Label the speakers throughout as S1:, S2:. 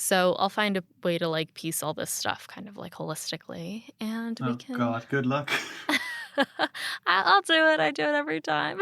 S1: So I'll find a way to like piece all this stuff kind of like holistically, and we can.
S2: Oh God, good luck.
S1: I'll do it. I do it every time.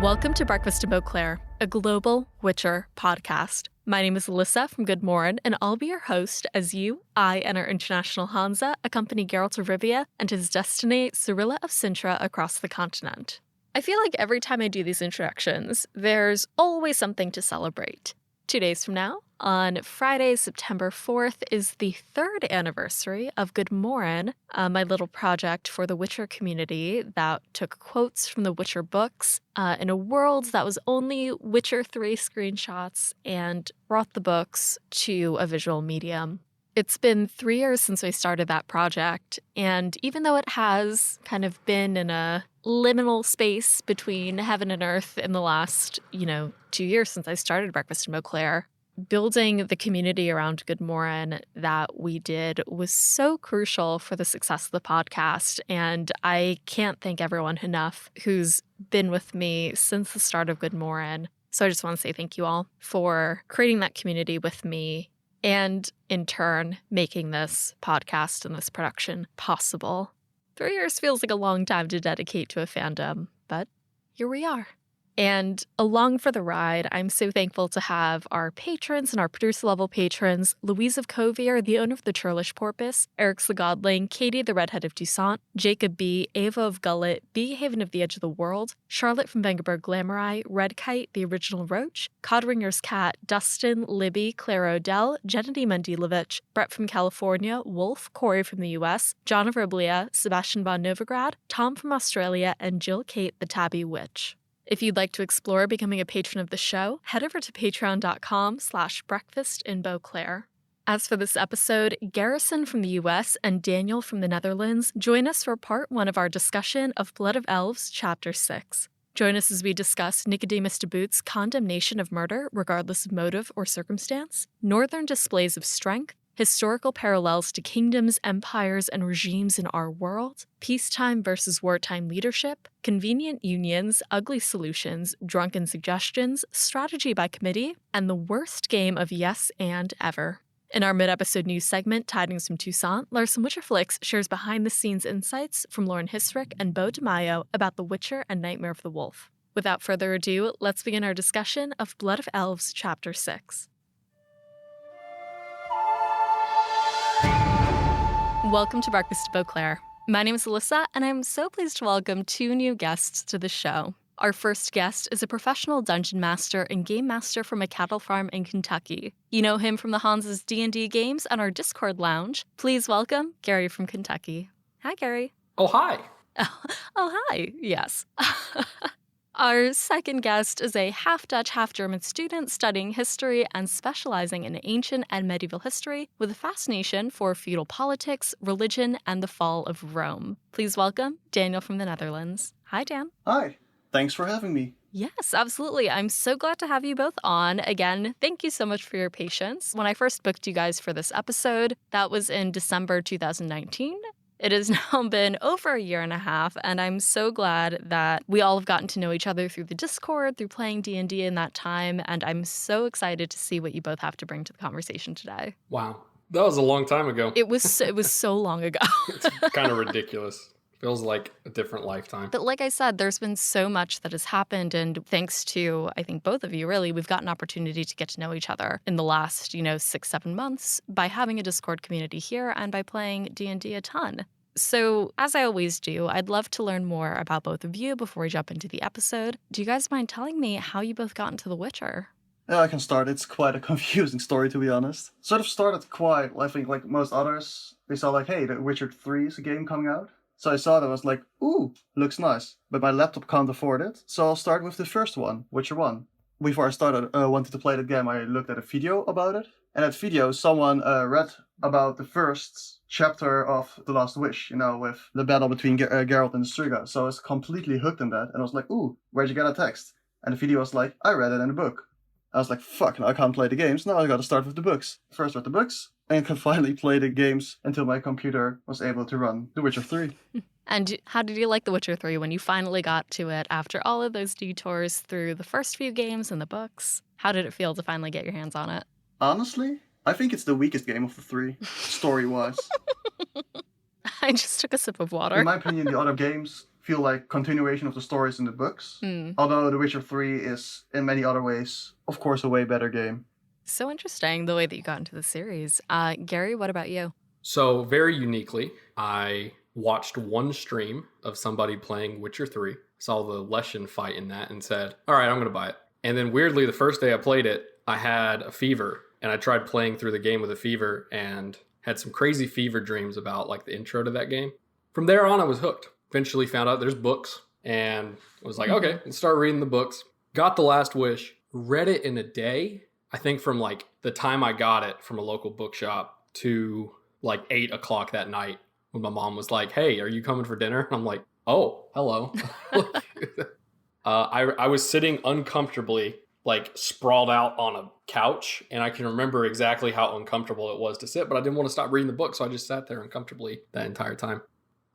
S1: Welcome to Breakfast in Beauclair, a global Witcher podcast. My name is Alyssa from GoodMorhen, and I'll be your host as you, I, and our international hanza accompany Geralt of Rivia and his destiny, Cirilla of Cintra, across the continent. I feel like every time I do these introductions, there's always something to celebrate. 2 days from now, on Friday, September 4th, is the 3rd anniversary of GoodMorhen, my little project for the Witcher community that took quotes from the Witcher books in a world that was only Witcher 3 screenshots and brought the books to a visual medium. It's been 3 years since I started that project, and even though it has kind of been in a liminal space between heaven and earth in the last, 2 years since I started Breakfast in Beauclair, building the community around GoodMorhen that we did was so crucial for the success of the podcast, and I can't thank everyone enough who's been with me since the start of GoodMorhen. So I just want to say thank you all for creating that community with me and, in turn, making this podcast and this production possible. 3 years feels like a long time to dedicate to a fandom, but here we are. And along for the ride, I'm so thankful to have our patrons and our producer-level patrons, Louise of Covier, the owner of the Churlish Porpoise, Eric Godling, Katie, the redhead of Toussaint, Jacob B., Ava of Gullet, B. Haven of the Edge of the World, Charlotte from Vengerberg Glamorai, Red Kite, the original Roach, Codringer's Cat, Dustin, Libby, Claire Odell, Gennady Mendilovich, Brett from California, Wolf, Corey from the US, John of Roblia, Sebastian von Novigrad, Tom from Australia, and Jill Kate, the Tabby Witch. If you'd like to explore becoming a patron of the show, head over to patreon.com/breakfastinbeauclair. As for this episode, Garrison from the US and Daniel from the Netherlands join us for part 1 of our discussion of Blood of Elves, Chapter 6. Join us as we discuss Nicodemus de Boot's condemnation of murder, regardless of motive or circumstance, northern displays of strength, historical parallels to kingdoms, empires, and regimes in our world, peacetime versus wartime leadership, convenient unions, ugly solutions, drunken suggestions, strategy by committee, and the worst game of yes and ever. In our mid-episode news segment, Tidings from Toussaint, Larson Witcher Flicks shares behind-the-scenes insights from Lauren Hisrick and Beau DeMaio about The Witcher and Nightmare of the Wolf. Without further ado, let's begin our discussion of Blood of Elves, Chapter 6. Welcome to Breakfast in Beauclair. My name is Alyssa, and I'm so pleased to welcome 2 new guests to the show. Our first guest is a professional dungeon master and game master from a cattle farm in Kentucky. You know him from the Hanza's D&D games and our Discord lounge. Please welcome Gary from Kentucky. Hi, Gary.
S3: Oh, hi.
S1: Oh, hi. Yes. Our second guest is a half-Dutch, half-German student studying history and specializing in ancient and medieval history with a fascination for feudal politics, religion, and the fall of Rome. Please welcome Daniel from the Netherlands. Hi, Dan.
S2: Hi. Thanks for having me.
S1: Yes, absolutely. I'm so glad to have you both on. Again, thank you so much for your patience. When I first booked you guys for this episode, that was in December 2019. It has now been over a year and a half, and I'm so glad that we all have gotten to know each other through the Discord, through playing D&D in that time, and I'm so excited to see what you both have to bring to the conversation today.
S3: Wow. That was a long time ago.
S1: It was so long ago.
S3: It's kind of ridiculous. Feels like a different lifetime.
S1: But like I said, there's been so much that has happened, and thanks to, I think, both of you, really, we've got an opportunity to get to know each other in the last, 6-7 months by having a Discord community here and by playing D&D a ton. So, as I always do, I'd love to learn more about both of you before we jump into the episode. Do you guys mind telling me how you both got into The Witcher?
S2: Yeah, I can start. It's quite a confusing story, to be honest. Sort of started quite, I think, like most others. They saw like, hey, The Witcher 3 is a game coming out. So I saw that, I was like, ooh, looks nice. But my laptop can't afford it, so I'll start with the first one, Witcher 1. Before I started wanted to play the game, I looked at a video about it. And that video, someone read about the first chapter of The Last Wish, with the battle between Geralt and Striga. So I was completely hooked in that. And I was like, ooh, where'd you get that text? And the video was like, I read it in a book. I was like, fuck, now I can't play the games. Now I gotta start with the books. First read the books, and can finally play the games until my computer was able to run The Witcher 3.
S1: And how did you like The Witcher 3 when you finally got to it after all of those detours through the first few games and the books? How did it feel to finally get your hands on it?
S2: Honestly, I think it's the weakest game of the three, story-wise.
S1: I just took a sip of water.
S2: In my opinion, the other games feel like continuation of the stories in the books. Although The Witcher 3 is, in many other ways, of course, a way better game.
S1: So interesting, the way that you got into the series. Gary, what about you?
S3: So very uniquely, I watched one stream of somebody playing Witcher 3, saw the Leshen fight in that, and said, all right, I'm going to buy it. And then weirdly, the first day I played it, I had a fever, and I tried playing through the game with a fever and had some crazy fever dreams about like the intro to that game. From there on, I was hooked. Eventually found out there's books, and I was like, okay, let's start reading the books. Got The Last Wish, read it in a day. I think from like the time I got it from a local bookshop to like 8 o'clock that night when my mom was like, hey, are you coming for dinner? And I'm like, oh, hello. I was sitting uncomfortably, like sprawled out on a couch, and I can remember exactly how uncomfortable it was to sit, but I didn't want to stop reading the book, so I just sat there uncomfortably that entire time.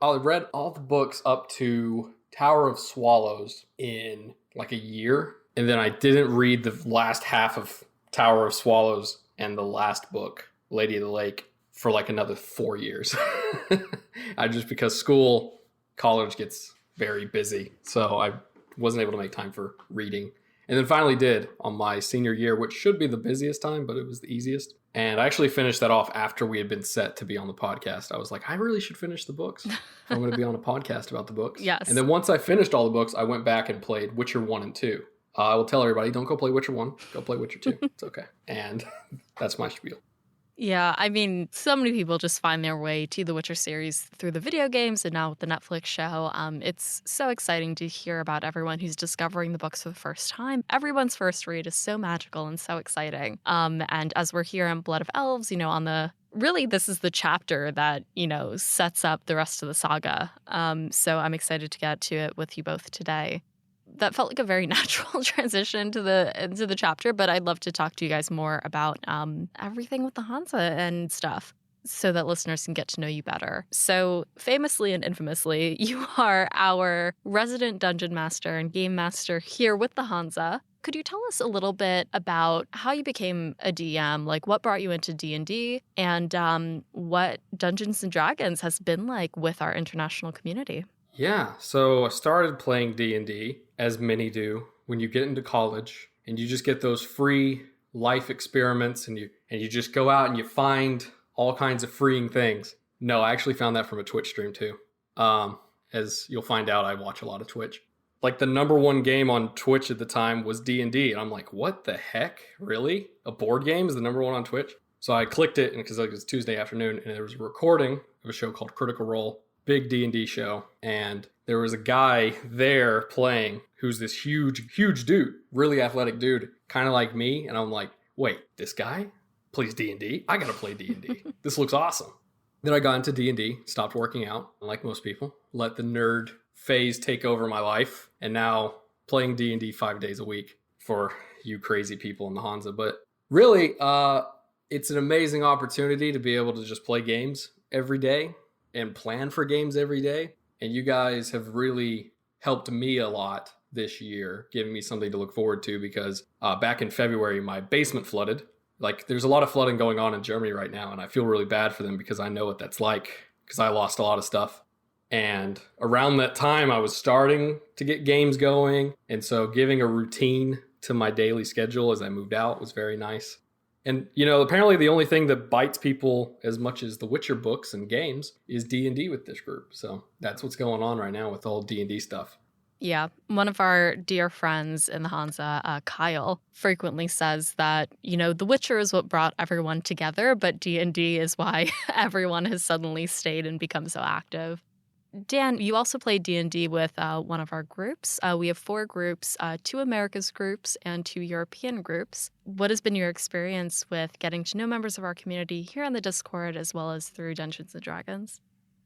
S3: I read all the books up to Tower of Swallows in like a year, and then I didn't read the last half of Tower of Swallows and the last book, Lady of the Lake, for like another 4 years. Because school, college gets very busy, so I wasn't able to make time for reading. And then finally did on my senior year, which should be the busiest time, but it was the easiest. And I actually finished that off after we had been set to be on the podcast. I was like, I really should finish the books if I'm going to be on a podcast about the books.
S1: Yes.
S3: And then once I finished all the books, I went back and played Witcher 1 and 2. I will tell everybody, don't go play Witcher 1. Go play Witcher 2. It's okay. And that's my spiel.
S1: Yeah, I mean, so many people just find their way to the Witcher series through the video games and now with the Netflix show. It's so exciting to hear about everyone who's discovering the books for the first time. Everyone's first read is so magical and so exciting. And as we're here on Blood of Elves, really this is the chapter that, sets up the rest of the saga. So I'm excited to get to it with you both today. That felt like a very natural transition into the chapter, but I'd love to talk to you guys more about everything with the hanza and stuff so that listeners can get to know you better. So famously and infamously, you are our resident dungeon master and game master here with the hanza. Could you tell us a little bit about how you became a DM, like what brought you into D&D, and what Dungeons & Dragons has been like with our international community?
S3: Yeah, so I started playing D&D, as many do, when you get into college, and you just get those free life experiments, and you just go out and you find all kinds of freeing things. No, I actually found that from a Twitch stream too. As you'll find out, I watch a lot of Twitch. Like the number one game on Twitch at the time was D&D, and I'm like, what the heck? Really? A board game is the number one on Twitch? So I clicked it, because it was Tuesday afternoon, and there was a recording of a show called Critical Role. Big D&D show, and there was a guy there playing who's this huge dude, really athletic dude, kind of like me, and I'm like, wait, this guy plays D&D? I gotta play D&D. This looks awesome. Then I got into D&D, stopped working out, like most people, let the nerd phase take over my life, and now playing D&D 5 days a week for you crazy people in the hanza. But really, it's an amazing opportunity to be able to just play games every day and plan for games every day. And you guys have really helped me a lot this year, giving me something to look forward to, because back in February, my basement flooded. Like, there's a lot of flooding going on in Germany right now, and I feel really bad for them because I know what that's like, because I lost a lot of stuff. And around that time, I was starting to get games going, and so giving a routine to my daily schedule as I moved out was very nice. And, apparently the only thing that bites people as much as the Witcher books and games is D&D with this group. So that's what's going on right now with all D&D stuff.
S1: Yeah. One of our dear friends in the hanza, Kyle, frequently says that, The Witcher is what brought everyone together, but D&D is why everyone has suddenly stayed and become so active. Dan, you also played D&D with one of our groups. We have 4 groups, 2 Americas groups and 2 European groups. What has been your experience with getting to know members of our community here on the Discord as well as through Dungeons & Dragons?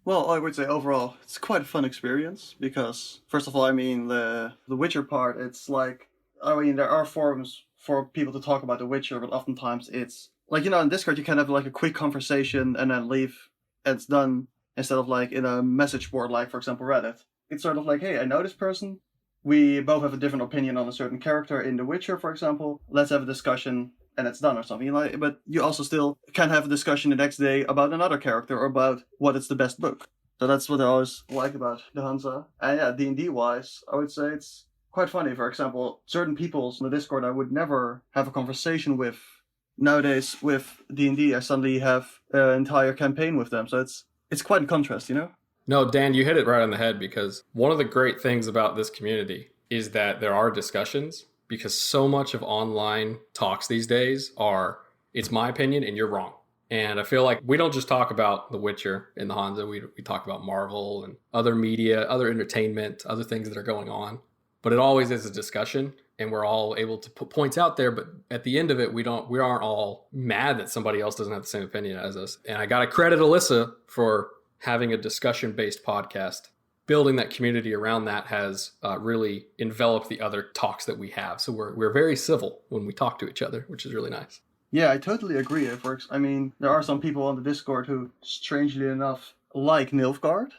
S2: Well, I would say overall, it's quite a fun experience because, first of all, I mean, the Witcher part, it's like, I mean, there are forums for people to talk about The Witcher, but oftentimes it's, like, in Discord, you can have, like, a quick conversation and then leave, and it's done, instead of, like, in a message board, like, for example, Reddit. It's sort of like, hey, I know this person, we both have a different opinion on a certain character in The Witcher, for example, let's have a discussion, and it's done or something. But you also still can have a discussion the next day about another character or about what is the best book. So that's what I always like about the Hanza. And yeah, D&D wise, I would say it's quite funny. For example, certain people on the Discord I would never have a conversation with. Nowadays with D&D, I suddenly have an entire campaign with them. So it's quite a contrast,
S3: No, Dan, you hit it right on the head, because one of the great things about this community is that there are discussions, because so much of online talks these days are, it's my opinion and you're wrong. And I feel like we don't just talk about The Witcher in the Hanza. We talk about Marvel and other media, other entertainment, other things that are going on. But it always is a discussion, and we're all able to put points out there. But at the end of it, we aren't all mad that somebody else doesn't have the same opinion as us. And I got to credit Alyssa for having a discussion-based podcast. Building that community around that has really enveloped the other talks that we have. So we're very civil when we talk to each other, which is really nice.
S2: Yeah, I totally agree. It works. I mean, there are some people on the Discord who, strangely enough, like Nilfgaard.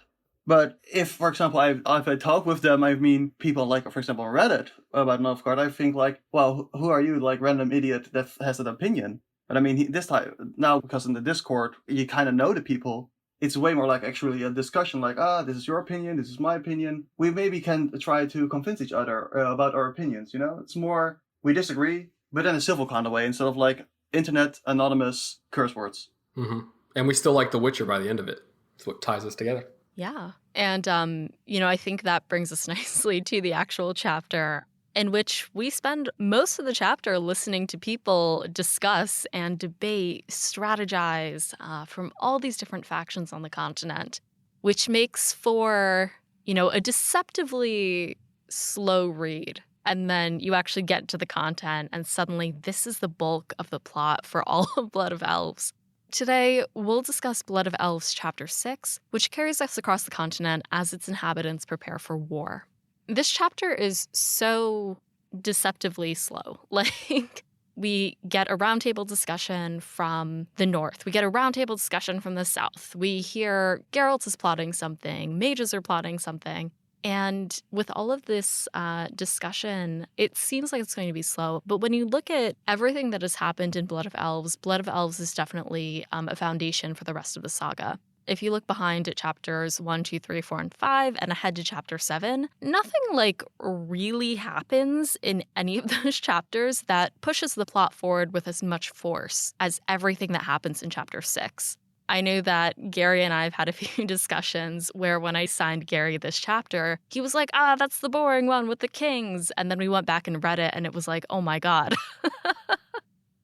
S2: But if, for example, if I talk with them, I mean, people like, for example, on Reddit about Nilfgaard, I think like, well, who are you, like, random idiot that has that opinion? But I mean, this time, now, because in the Discord, you kind of know the people, it's way more like actually a discussion, like, this is your opinion, this is my opinion. We maybe can try to convince each other about our opinions, It's more, we disagree, but in a civil kind of way, instead of like internet anonymous curse words.
S3: Mm-hmm. And we still like The Witcher by the end of it. It's what ties us together.
S1: Yeah. And, I think that brings us nicely to the actual chapter, in which we spend most of the chapter listening to people discuss and debate, strategize from all these different factions on the continent, which makes for, a deceptively slow read. And then you actually get to the content, and suddenly this is the bulk of the plot for all of Blood of Elves. Today, we'll discuss Blood of Elves Chapter 6, which carries us across the continent as its inhabitants prepare for war. This chapter is so deceptively slow. Like, we get a roundtable discussion from the north. We get a roundtable discussion from the south. We hear Geralt is plotting something. Mages are plotting something. And with all of this discussion, it seems like it's going to be slow. But when you look at everything that has happened in Blood of Elves is definitely a foundation for the rest of the saga. If you look behind at chapters 1, 2, 3, 4, and 5, and ahead to chapter 7, nothing really happens in any of those chapters that pushes the plot forward with as much force as everything that happens in chapter 6. I know that Gary and I have had a few discussions where when I signed Gary this chapter, he was like, that's the boring one with the kings. And then we went back and read it, and it was like, oh my God.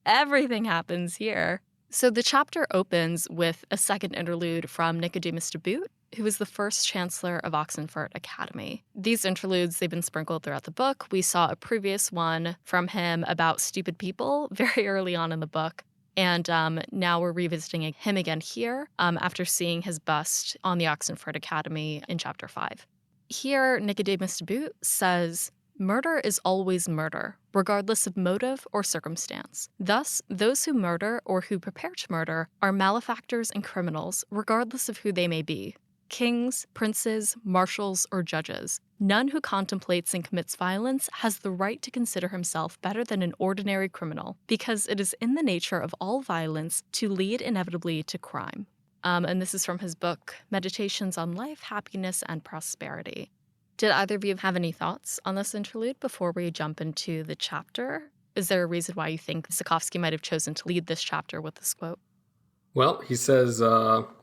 S1: Everything happens here. So the chapter opens with a second interlude from Nicodemus de Boot, who is the first Chancellor of Oxenford Academy. These interludes, they've been sprinkled throughout the book. We saw a previous one from him about stupid people very early on in the book. And now we're revisiting him again here after seeing his bust on the Oxenford Academy in Chapter 5. Here, Nicodemus de Boot says, "Murder is always murder, regardless of motive or circumstance. Thus, those who murder or who prepare to murder are malefactors and criminals, regardless of who they may be. Kings, princes, marshals, or judges. None who contemplates and commits violence has the right to consider himself better than an ordinary criminal, because it is in the nature of all violence to lead inevitably to crime." And this is from his book, Meditations on Life, Happiness, and Prosperity. Did either of you have any thoughts on this interlude before we jump into the chapter? Is there a reason why you think Sapkowski might have chosen to lead this chapter with this quote?
S3: Well, he says,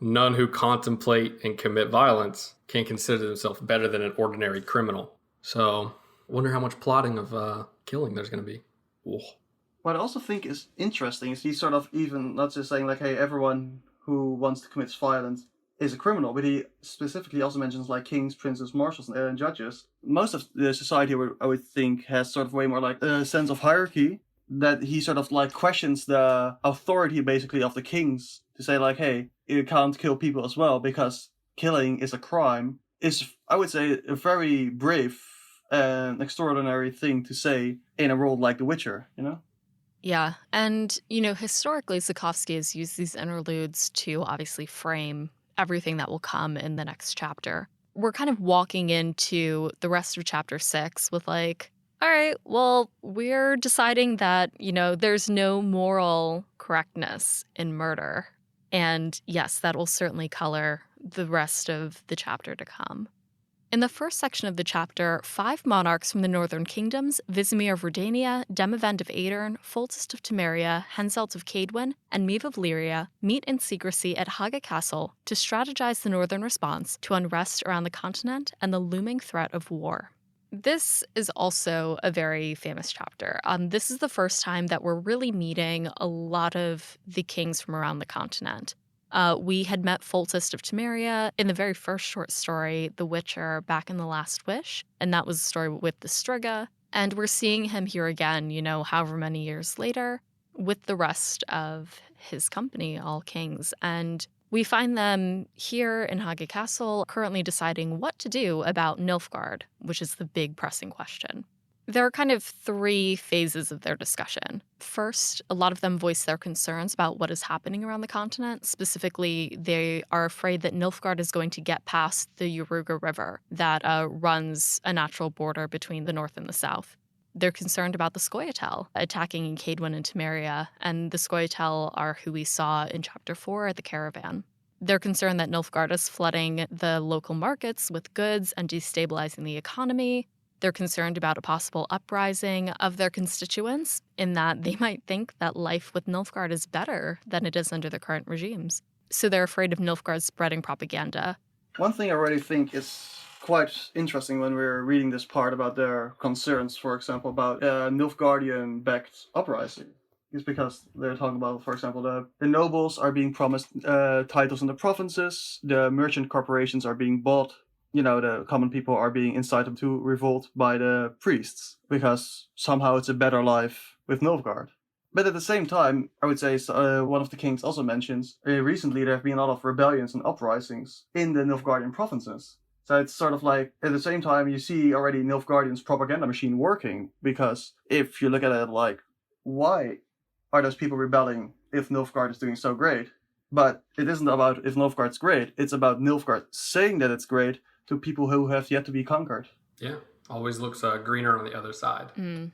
S3: none who contemplate and commit violence can consider themselves better than an ordinary criminal. So, wonder how much plotting of killing there's going to be. Whoa.
S2: What I also think is interesting is he's sort of even not just saying like, hey, everyone who wants to commit violence is a criminal, but he specifically also mentions like kings, princes, marshals, and judges. Most of the society, I would think, has sort of way more like a sense of hierarchy, that he sort of like questions the authority basically of the kings to say like, hey, you can't kill people as well because killing is a crime, is, I would say, a very brave and extraordinary thing to say in a world like The Witcher, you know?
S1: Yeah. And, historically, Sapkowski has used these interludes to obviously frame everything that will come in the next chapter. We're kind of walking into the rest of chapter 6 with like, all right, well, we're deciding that, there's no moral correctness in murder. And yes, that will certainly color the rest of the chapter to come. In the first section of the chapter, 5 monarchs from the northern kingdoms, Vizimir of Redania, Demavend of Aedern, Foltest of Temeria, Henselt of Cadwyn, and Meve of Lyria, meet in secrecy at Haga Castle to strategize the northern response to unrest around the continent and the looming threat of war. This is also a very famous chapter. This is the first time that we're really meeting a lot of the kings from around the continent. We had met Foltest of Temeria in the very first short story, The Witcher, back in The Last Wish, and that was a story with the Striga. And we're seeing him here again, however many years later, with the rest of his company, all kings. And we find them here in Haga Castle currently deciding what to do about Nilfgaard, which is the big pressing question. There are kind of 3 phases of their discussion. First, a lot of them voice their concerns about what is happening around the continent. Specifically, they are afraid that Nilfgaard is going to get past the Yaruga River that runs a natural border between the north and the south. They're concerned about the Scoia'tael attacking in Cadwyn and Temeria, and the Scoia'tael are who we saw in Chapter 4 at the Caravan. They're concerned that Nilfgaard is flooding the local markets with goods and destabilizing the economy. They're concerned about a possible uprising of their constituents in that they might think that life with Nilfgaard is better than it is under the current regimes. So they're afraid of Nilfgaard spreading propaganda.
S2: One thing I already think is quite interesting when we're reading this part about their concerns, for example, about Nilfgaardian-backed uprising, is because they're talking about, for example, the nobles are being promised titles in the provinces, the merchant corporations are being bought, the common people are being incited to revolt by the priests, because somehow it's a better life with Nilfgaard. But at the same time, I would say one of the kings also mentions, recently there have been a lot of rebellions and uprisings in the Nilfgaardian provinces. So it's sort of like, at the same time, you see already Nilfgaardian's propaganda machine working, because if you look at it like, why are those people rebelling if Nilfgaard is doing so great? But it isn't about if Nilfgaard's great, it's about Nilfgaard saying that it's great to people who have yet to be conquered.
S3: Yeah, always looks greener on the other side.
S1: And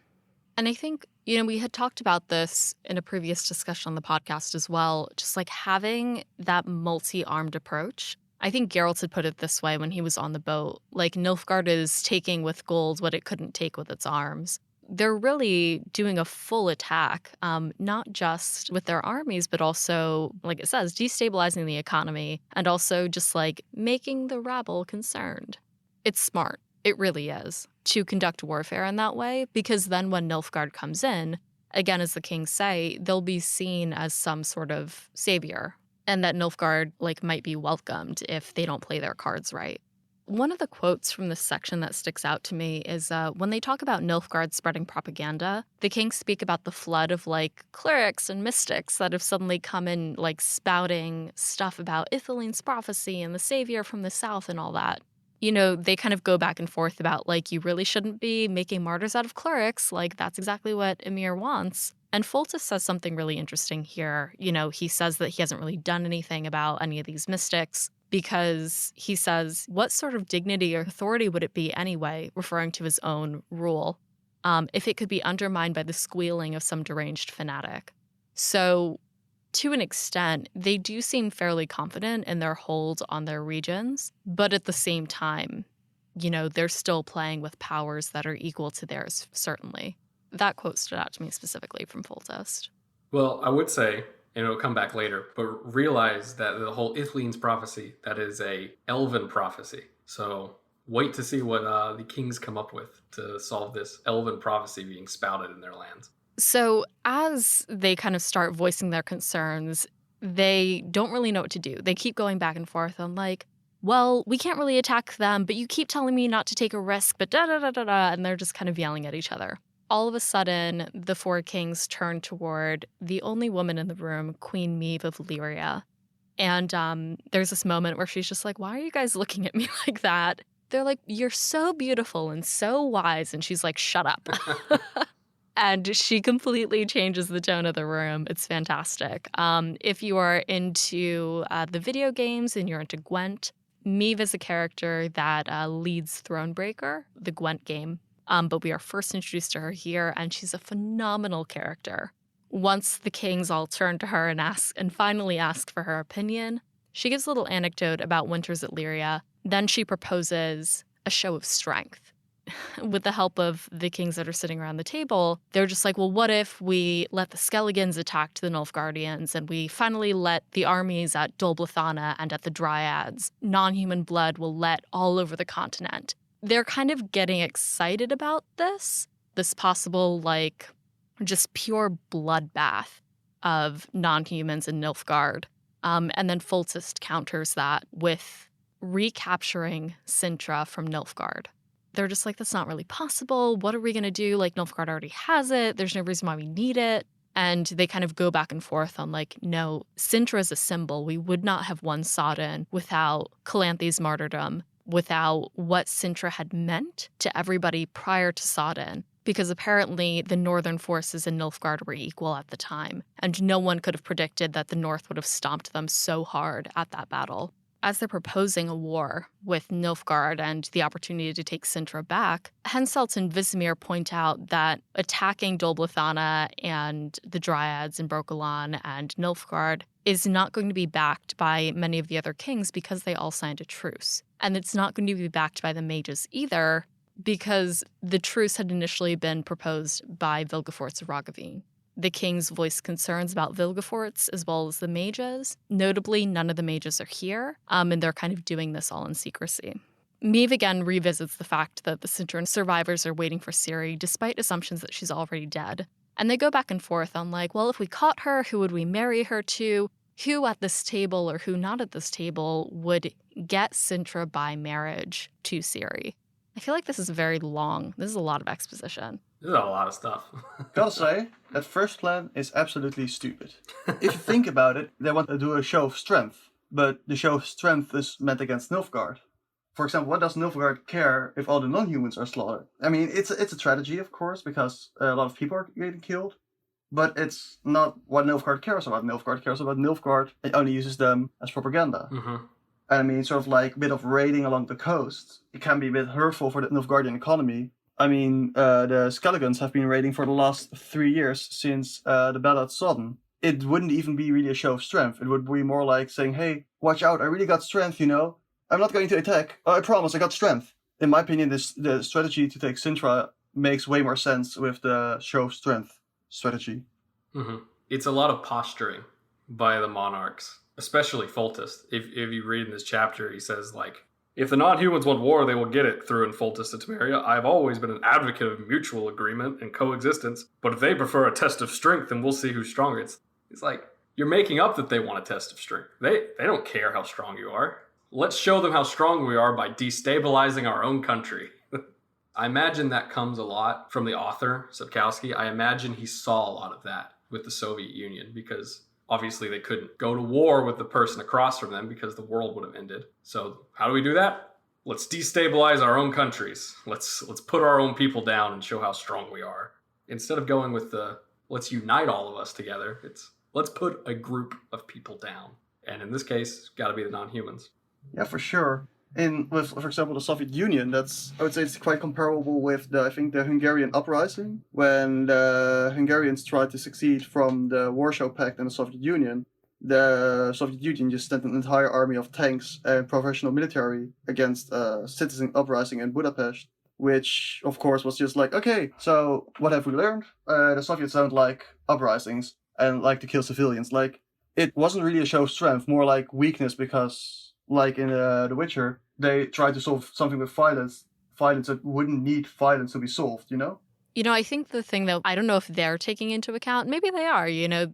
S1: I think, we had talked about this in a previous discussion on the podcast as well, just like having that multi-armed approach. I think Geralt had put it this way when he was on the boat, like Nilfgaard is taking with gold what it couldn't take with its arms. They're really doing a full attack, not just with their armies, but also, like it says, destabilizing the economy and also just like making the rabble concerned. It's smart. It really is to conduct warfare in that way, because then when Nilfgaard comes in, again, as the kings say, they'll be seen as some sort of savior, and that Nilfgaard might be welcomed if they don't play their cards right. One of the quotes from this section that sticks out to me is when they talk about Nilfgaard spreading propaganda, the kings speak about the flood of clerics and mystics that have suddenly come in spouting stuff about Ithilne's prophecy and the savior from the south and all that. They kind of go back and forth about you really shouldn't be making martyrs out of clerics, that's exactly what Emir wants. And Foltest says something really interesting here. He says that he hasn't really done anything about any of these mystics, because he says, what sort of dignity or authority would it be anyway, referring to his own rule, if it could be undermined by the squealing of some deranged fanatic? So, to an extent, they do seem fairly confident in their hold on their regions, but at the same time, they're still playing with powers that are equal to theirs, certainly. That quote stood out to me specifically from Foltest.
S3: Well, I would say, and it'll come back later, but realize that the whole Ithilne's prophecy, that is a elven prophecy. So wait to see what the kings come up with to solve this elven prophecy being spouted in their lands.
S1: So as they kind of start voicing their concerns, they don't really know what to do. They keep going back and forth on like, well, we can't really attack them, but you keep telling me not to take a risk, but da-da-da-da-da, and they're just kind of yelling at each other. All of a sudden, the four kings turn toward the only woman in the room, Queen Maeve of Lyria. And there's this moment where she's just like, why are you guys looking at me like that? They're like, you're so beautiful and so wise. And she's like, shut up. And she completely changes the tone of the room. It's fantastic. If you are into the video games and you're into Gwent, Maeve is a character that leads Thronebreaker, the Gwent game. But we are first introduced to her here, and she's a phenomenal character. Once the kings all turn to her and finally ask for her opinion, she gives a little anecdote about winters at Lyria. Then she proposes a show of strength. With the help of the kings that are sitting around the table, they're just like, well, what if we let the Skelligans attack the Nilfgaardians and we finally let the armies at Dol Blythana and at the Dryads, non-human blood will let all over the continent. They're kind of getting excited about this possible, like, just pure bloodbath of non-humans in Nilfgaard. And then Foltest counters that with recapturing Cintra from Nilfgaard. They're just like, that's not really possible. What are we going to do? Like, Nilfgaard already has it. There's no reason why we need it. And they kind of go back and forth on like, no, Cintra is a symbol. We would not have won Sodden without Calanthe's martyrdom, without what Cintra had meant to everybody prior to Sodden. Because apparently the northern forces in Nilfgaard were equal at the time. And no one could have predicted that the north would have stomped them so hard at that battle. As they're proposing a war with Nilfgaard and the opportunity to take Cintra back, Henselt and Vizimir point out that attacking Dol Blythana and the Dryads in Brocalan and Nilfgaard is not going to be backed by many of the other kings because they all signed a truce. And it's not going to be backed by the mages either because the truce had initially been proposed by Vilgefortz of Roggeveen. The kings voiced concerns about Vilgefortz as well as the mages. Notably, none of the mages are here, and they're kind of doing this all in secrecy. Maeve again revisits the fact that the Cintran survivors are waiting for Ciri, despite assumptions that she's already dead. And they go back and forth on like, well, if we caught her, who would we marry her to? Who at this table or who not at this table would get Cintra by marriage to Ciri? I feel like this is very long. This is a lot of exposition.
S3: This is a lot of stuff.
S2: Gotta say, that first plan is absolutely stupid. If you think about it, they want to do a show of strength, but the show of strength is meant against Nilfgaard. For example, what does Nilfgaard care if all the non-humans are slaughtered? I mean, it's a tragedy, of course, because a lot of people are getting killed, but it's not what Nilfgaard cares about. Nilfgaard cares about Nilfgaard and only uses them as propaganda.
S3: Mm-hmm.
S2: I mean, sort of like a bit of raiding along the coast. It can be a bit hurtful for the Nilfgaardian economy. I mean, the Skelligans have been raiding for the last 3 years since the battle at Sodden. It wouldn't even be really a show of strength. It would be more like saying, hey, watch out, I really got strength, you know? I'm not going to attack. I promise, I got strength. In my opinion, the strategy to take Cintra makes way more sense with the show of strength strategy.
S3: Mm-hmm. It's a lot of posturing by the monarchs, especially Foltest. If you read in this chapter, he says, like, if the non-humans want war, they will get it through in Foltest and Temeria. I've always been an advocate of mutual agreement and coexistence, but if they prefer a test of strength, then we'll see who's stronger. It's like, you're making up that they want a test of strength. They don't care how strong you are. Let's show them how strong we are by destabilizing our own country. I imagine that comes a lot from the author, Sapkowski. I imagine he saw a lot of that with the Soviet Union because obviously they couldn't go to war with the person across from them because the world would have ended. So how do we do that? Let's destabilize our own countries. Let's put our own people down and show how strong we are. Instead of going with the let's unite all of us together, it's let's put a group of people down. And in this case, it's got to be the non-humans.
S2: Yeah, for sure. With, for example, the Soviet Union, I would say it's quite comparable with the Hungarian uprising, when the Hungarians tried to succeed from the Warsaw Pact and the Soviet Union. The Soviet Union just sent an entire army of tanks and professional military against a citizen uprising in Budapest, which, of course, was just like, okay, so what have we learned? The Soviets don't like uprisings and like to kill civilians. Like, it wasn't really a show of strength, more like weakness, because like in The Witcher, they tried to solve something with violence that wouldn't need violence to be solved, you know?
S1: I think the thing that I don't know if they're taking into account, maybe they are,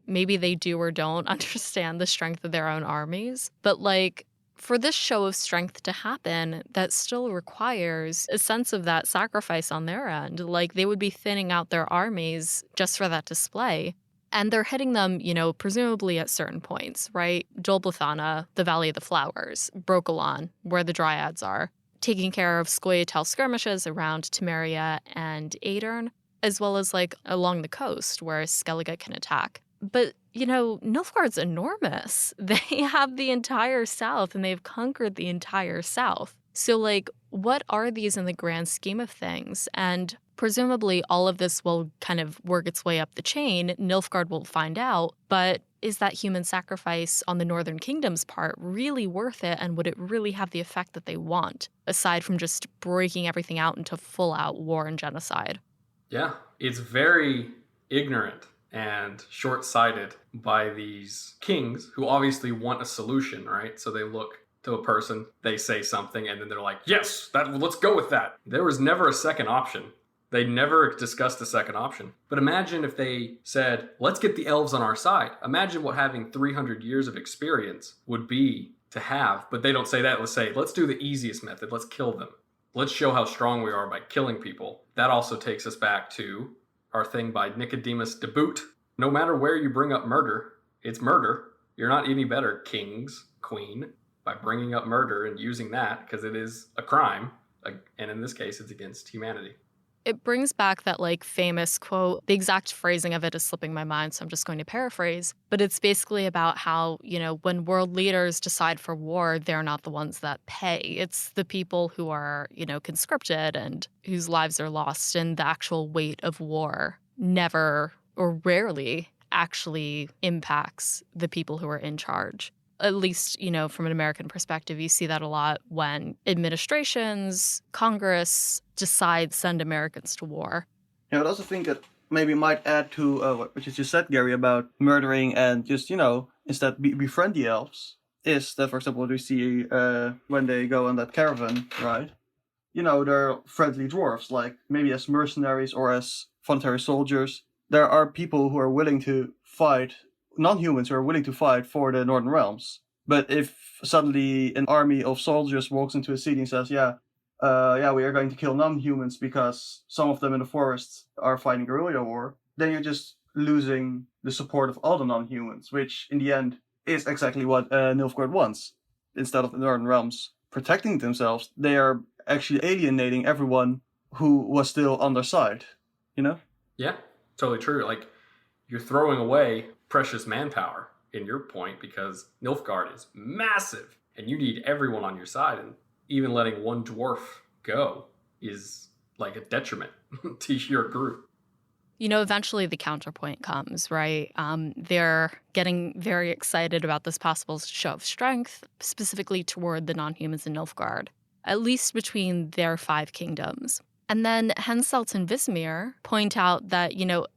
S1: maybe they do or don't understand the strength of their own armies. But like, for this show of strength to happen, that still requires a sense of that sacrifice on their end. Like, they would be thinning out their armies just for that display. And they're hitting them, presumably at certain points, right? Dol Blathanna, the Valley of the Flowers, Brokilon, where the Dryads are, taking care of Scoia'tael skirmishes around Temeria and Aedirn, as well as like along the coast where Skellige can attack. But, Nilfgaard's enormous. They have the entire south and they've conquered the entire south. So, like, what are these in the grand scheme of things? And presumably all of this will kind of work its way up the chain. Nilfgaard will find out. But is that human sacrifice on the Northern Kingdom's part really worth it? And would it really have the effect that they want, aside from just breaking everything out into full-out war and genocide?
S3: Yeah, it's very ignorant and short-sighted by these kings who obviously want a solution, right? So they look to a person, they say something, and then they're like, yes, let's go with that. There was never a second option. They never discussed a second option. But imagine if they said, let's get the elves on our side. Imagine what having 300 years of experience would be to have. But they don't say that. Let's say, let's do the easiest method. Let's kill them. Let's show how strong we are by killing people. That also takes us back to our thing by Nicodemus de Boot. No matter where you bring up murder, it's murder. You're not any better, kings, queen, by bringing up murder and using that because it is a crime. And in this case, it's against humanity.
S1: It brings back that like famous quote. The exact phrasing of it is slipping my mind, so I'm just going to paraphrase. But it's basically about how, when world leaders decide for war, they're not the ones that pay. It's the people who are, conscripted and whose lives are lost. And the actual weight of war never or rarely actually impacts the people who are in charge. At least, from an American perspective, you see that a lot when administrations, Congress decide send Americans to war.
S2: I also think that maybe might add to what you just said, Gary, about murdering and just, instead befriend the elves, is that, for example, what we see when they go on that caravan, right? They're friendly dwarves, like maybe as mercenaries or as voluntary soldiers. There are people who are willing to fight, non-humans who are willing to fight for the Northern Realms. But if suddenly an army of soldiers walks into a city and says, we are going to kill non-humans because some of them in the forests are fighting guerrilla war, then you're just losing the support of all the non-humans, which in the end is exactly what Nilfgaard wants. Instead of the Northern Realms protecting themselves, they are actually alienating everyone who was still on their side,
S3: Yeah, totally true. Like, you're throwing away precious manpower in your point because Nilfgaard is massive and you need everyone on your side. And even letting one dwarf go is like a detriment to your group.
S1: Eventually the counterpoint comes, right? They're getting very excited about this possible show of strength, specifically toward the non-humans in Nilfgaard, at least between their 5 kingdoms. And then Henselt and Vizimir point out that,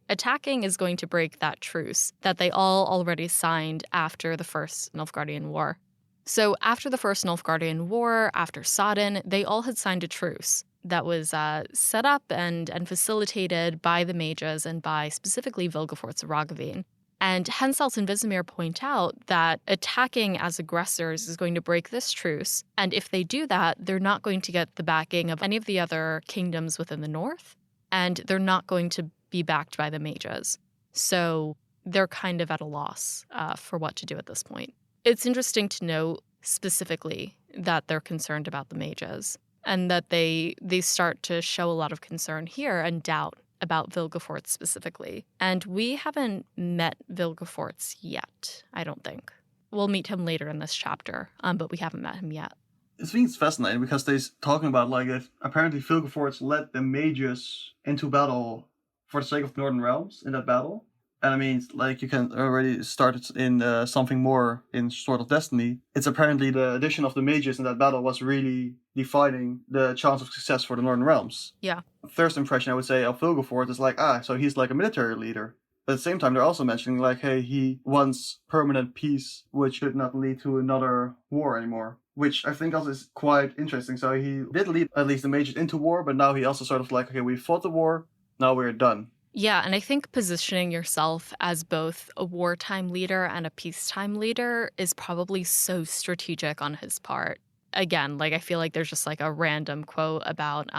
S1: attacking is going to break that truce that they all already signed after the First Nilfgaardian War. So after the First Nilfgaardian War, after Sodden, they all had signed a truce that was set up and facilitated by the mages and by specifically Vilgefortz of Roggeveen. And Henselt and Vizimir point out that attacking as aggressors is going to break this truce. And if they do that, they're not going to get the backing of any of the other kingdoms within the north. And they're not going to be backed by the mages. So they're kind of at a loss for what to do at this point. It's interesting to note specifically that they're concerned about the mages and that they start to show a lot of concern here and doubt about Vilgefortz specifically. And we haven't met Vilgefortz yet, I don't think. We'll meet him later in this chapter, but we haven't met him yet.
S2: I think it's fascinating because they're talking about like that apparently Vilgefortz led the mages into battle for the sake of the Northern Realms in that battle. And I mean, like you can already start it in something more in Sword of Destiny. It's apparently the addition of the mages in that battle was really defining the chance of success for the Northern Realms.
S1: Yeah.
S2: First impression I would say of Vilgefortz is like, so he's like a military leader. But at the same time, they're also mentioning like, hey, he wants permanent peace, which should not lead to another war anymore. Which I think also is quite interesting. So he did lead at least the mages into war, but now he also sort of like, okay, we fought the war. now we're done.
S1: Yeah, and I think positioning yourself as both a wartime leader and a peacetime leader is probably so strategic on his part. Again, I feel like there's just a random quote about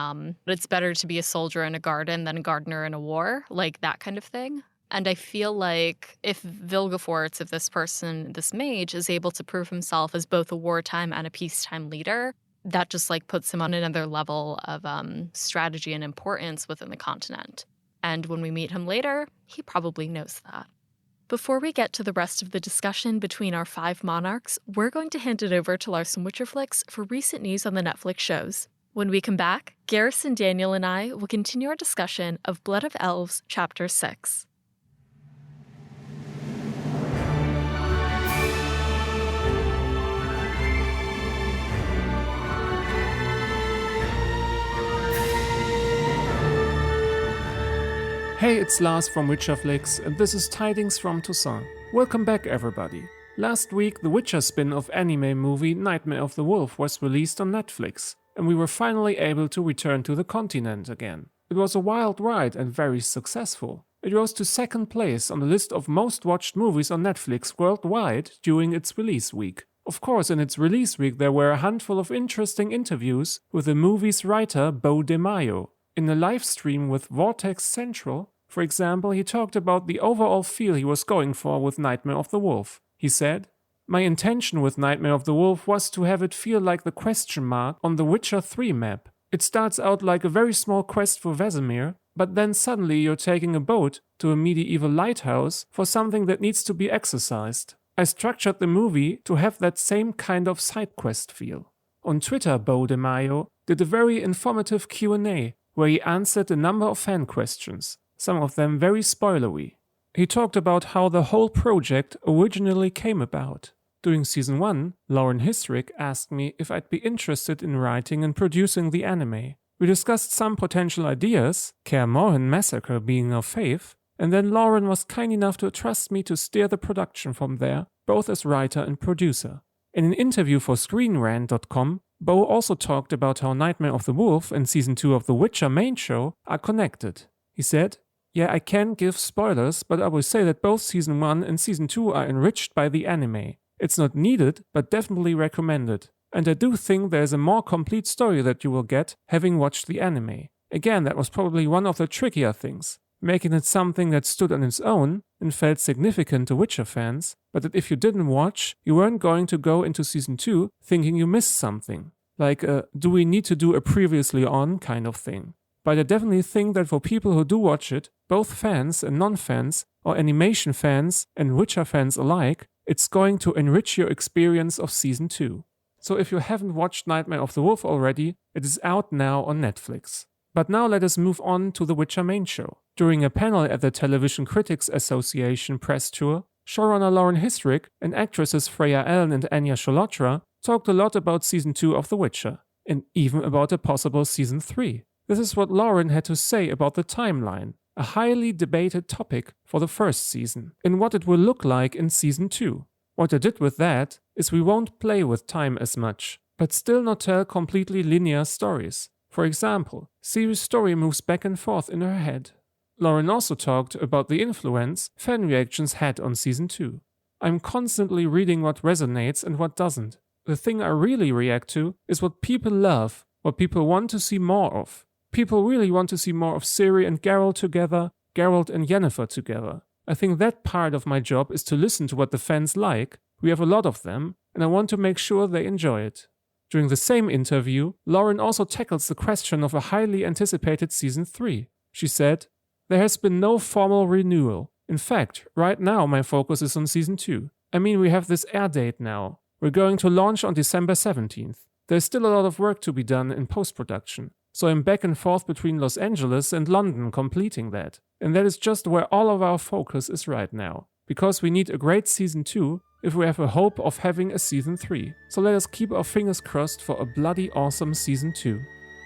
S1: it's better to be a soldier in a garden than a gardener in a war, that kind of thing. And I feel like if Vilgefortz, if this person, this mage, is able to prove himself as both a wartime and a peacetime leader, that just puts him on another level of strategy and importance within the continent. And when we meet him later, he probably knows that. Before we get to the rest of the discussion between our 5 monarchs, we're going to hand it over to Larson Witcherflix for recent news on the Netflix shows. When we come back, Garrison, Daniel, and I will continue our discussion of Blood of Elves, Chapter 6.
S4: Hey, it's Lars from Witcherflix, and this is Tidings from Toussaint. Welcome back, everybody. Last week, the Witcher spin-off anime movie Nightmare of the Wolf was released on Netflix, and we were finally able to return to the continent again. It was a wild ride and very successful. It rose to 2nd place on the list of most watched movies on Netflix worldwide during its release week. Of course, in its release week there were a handful of interesting interviews with the movie's writer Beau DeMaio. In a live stream with Vortex Central, for example, he talked about the overall feel he was going for with Nightmare of the Wolf. He said, "My intention with Nightmare of the Wolf was to have it feel like the question mark on the Witcher 3 map. It starts out like a very small quest for Vesemir, but then suddenly you're taking a boat to a medieval lighthouse for something that needs to be exercised. I structured the movie to have that same kind of side quest feel." On Twitter, Beau DeMaio did a very informative Q&A where he answered a number of fan questions, some of them very spoilery. He talked about how the whole project originally came about. During Season 1, Lauren Hissrich asked me if I'd be interested in writing and producing the anime. We discussed some potential ideas, Kaer Morhen Massacre being our fave, and then Lauren was kind enough to trust me to steer the production from there, both as writer and producer. In an interview for ScreenRant.com, Beau also talked about how Nightmare of the Wolf and Season 2 of The Witcher main show are connected. He said, "Yeah, I can't give spoilers, but I will say that both Season 1 and Season 2 are enriched by the anime. It's not needed, but definitely recommended. And I do think there's a more complete story that you will get having watched the anime. Again, that was probably one of the trickier things, making it something that stood on its own and felt significant to Witcher fans, but that if you didn't watch, you weren't going to go into Season 2 thinking you missed something. Like a do we need to do a previously on kind of thing. But I definitely think that for people who do watch it, both fans and non-fans, or animation fans and Witcher fans alike, it's going to enrich your experience of Season 2. So if you haven't watched Nightmare of the Wolf already, it is out now on Netflix. But now let us move on to the Witcher main show. During a panel at the Television Critics Association press tour, showrunner Lauren Hissrich and actresses Freya Allen and Anya Chalotra talked a lot about Season 2 of The Witcher, and even about a possible Season 3. This is what Lauren had to say about the timeline, a highly debated topic for the first season, and what it will look like in Season 2. What I did with that is we won't play with time as much, but still not tell completely linear stories. For example, Ciri's story moves back and forth in her head. Lauren also talked about the influence fan reactions had on Season 2. I'm constantly reading what resonates and what doesn't. The thing I really react to is what people love, what people want to see more of. People really want to see more of Ciri and Geralt together, Geralt and Yennefer together. I think that part of my job is to listen to what the fans like. We have a lot of them, and I want to make sure they enjoy it. During the same interview, Lauren also tackles the question of a highly anticipated Season 3. She said, "There has been no formal renewal. In fact, right now my focus is on Season 2. I mean, we have this air date now. We're going to launch on December 17th. There's still a lot of work to be done in post-production. So I'm back and forth between Los Angeles and London completing that. And that is just where all of our focus is right now. Because we need a great Season 2 if we have a hope of having a Season 3. So let us keep our fingers crossed for a bloody awesome Season 2.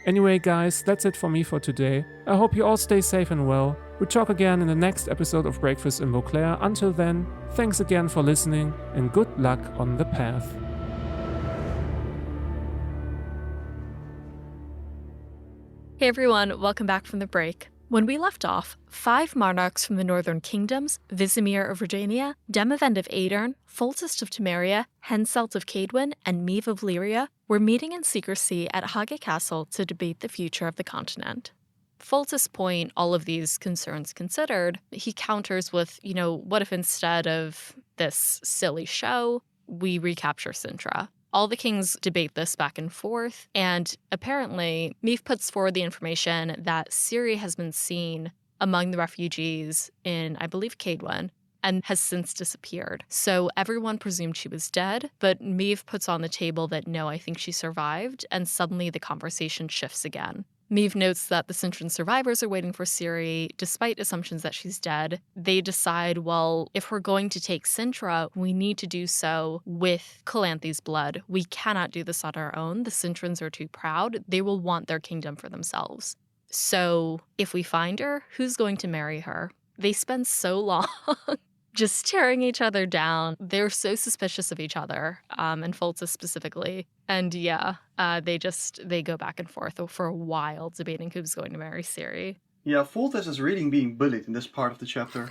S4: Anyway guys, that's it for me for today. I hope you all stay safe and well. We'll talk again in the next episode of Breakfast in Beauclair. Until then, thanks again for listening and good luck on the path.
S1: Hey everyone, welcome back from the break. When we left off, 5 monarchs from the northern kingdoms, Vizimir of Redania, Demavend of Aedern, Foltest of Temeria, Henselt of Cadwyn, and Meve of Lyria, were meeting in secrecy at Hage Castle to debate the future of the continent. Foltest's point, all of these concerns considered, he counters with, what if instead of this silly show, we recapture Cintra? All the kings debate this back and forth, and apparently, Meve puts forward the information that Ciri has been seen among the refugees in, I believe, Cadwyn, and has since disappeared. So everyone presumed she was dead, but Meve puts on the table that no, I think she survived, and suddenly the conversation shifts again. Meve notes that the Cintran survivors are waiting for Ciri, despite assumptions that she's dead. They decide, well, if we're going to take Cintra, we need to do so with Calanthe's blood. We cannot do this on our own. The Cintrans are too proud. They will want their kingdom for themselves. So if we find her, who's going to marry her? They spend so long just tearing each other down. They're so suspicious of each other, and Foltest specifically. And they go back and forth for a while debating who's going to marry Ciri.
S2: Yeah, Foltest is really being bullied in this part of the chapter.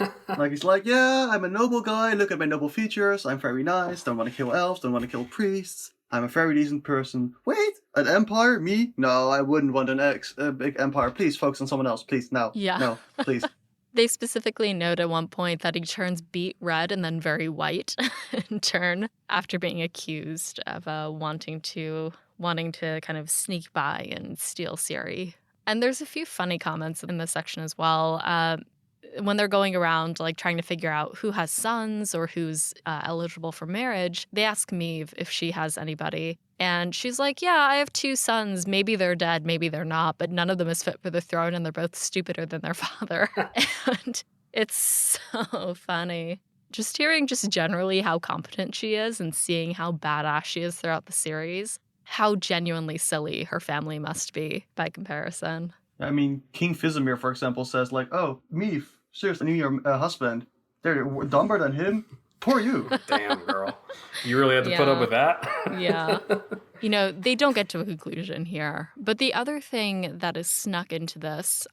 S2: He's like, yeah, I'm a noble guy, look at my noble features, I'm very nice, don't want to kill elves, don't want to kill priests, I'm a very decent person. Wait, an empire? Me? No, I wouldn't want a big empire. Please focus on someone else, please, no.
S1: Yeah.
S2: No, please.
S1: They specifically note at one point that he turns beet red and then very white in turn after being accused of wanting to kind of sneak by and steal Ciri. And there's a few funny comments in this section as well. When they're going around trying to figure out who has sons or who's eligible for marriage, they ask Meve if she has anybody. And she's like, yeah, I have 2 sons. Maybe they're dead, maybe they're not, but none of them is fit for the throne and they're both stupider than their father. And it's so funny. Just hearing generally how competent she is and seeing how badass she is throughout the series, how genuinely silly her family must be by comparison.
S2: I mean, King Vizimir, for example, says oh, Meve, seriously, I knew your husband. They're dumber than him. Poor you.
S3: Damn, girl. You really had to put up with that?
S1: Yeah. They don't get to a conclusion here. But the other thing that is snuck into this